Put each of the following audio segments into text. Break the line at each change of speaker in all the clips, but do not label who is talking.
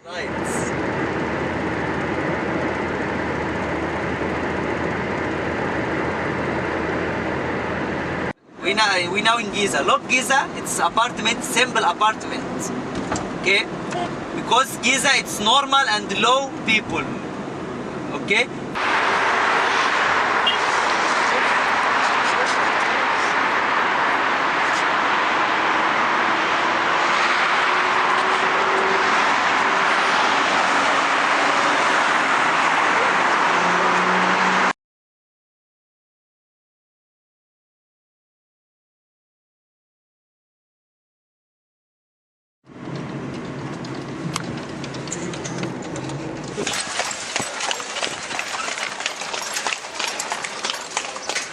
Right. We now in Giza. Look, Giza, it's apartment, simple apartment. Okay? Because Giza, it's normal and low people. Okay?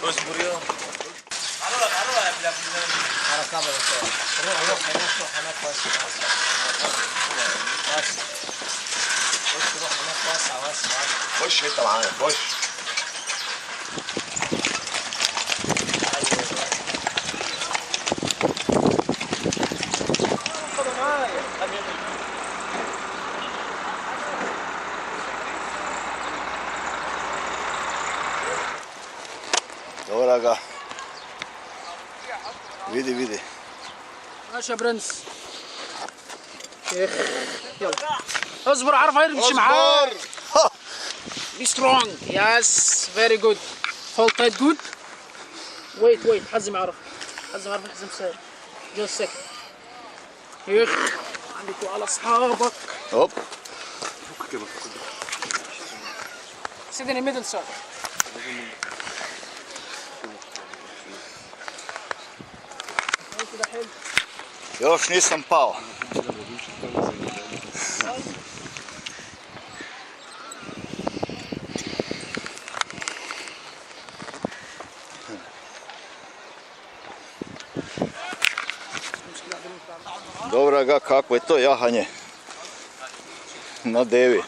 اصبر يا معروف يا بلا على كاميرا روح هناك واسع روح هناك واسع خش انت معايا خش
Dobro ga. Vidi.
ماشي يا برنس. يلا اصبر عارف هيمشي معاك. Be strong. Yes, very good. Hold tight good. Wait. حزم عرف حزم ساير. Just second. عندك وعلى اصحابك.
Hop.
Sit in the middle, sir.
Još nisam pao. Dobro ga, kako je to jahanje na devi.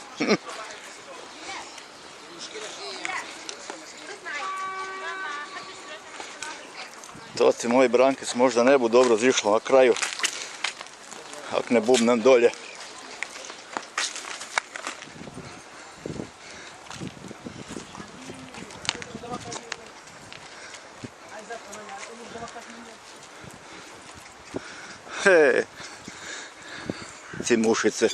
To ti moji Brankec možda ne bu dobro zišlo na kraju, ak ne bubnem dolje. He, ti mušice.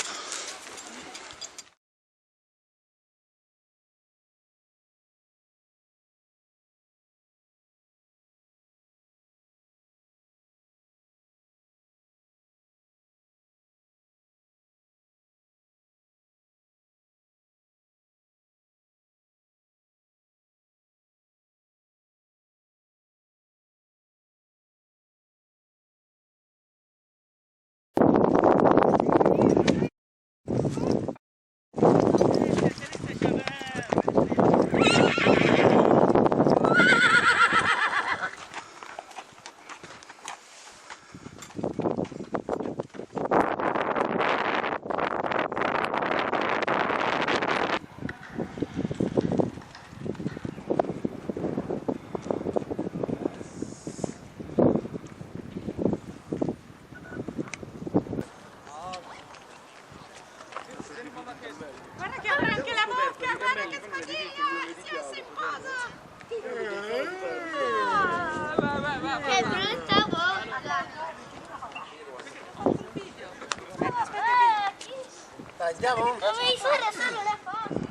Guarda che apre anche la bocca, guarda che sbadiglio, si è simposa. Che brutta bocca.
Dai, andiamo?
Dovevi fare solo le foto.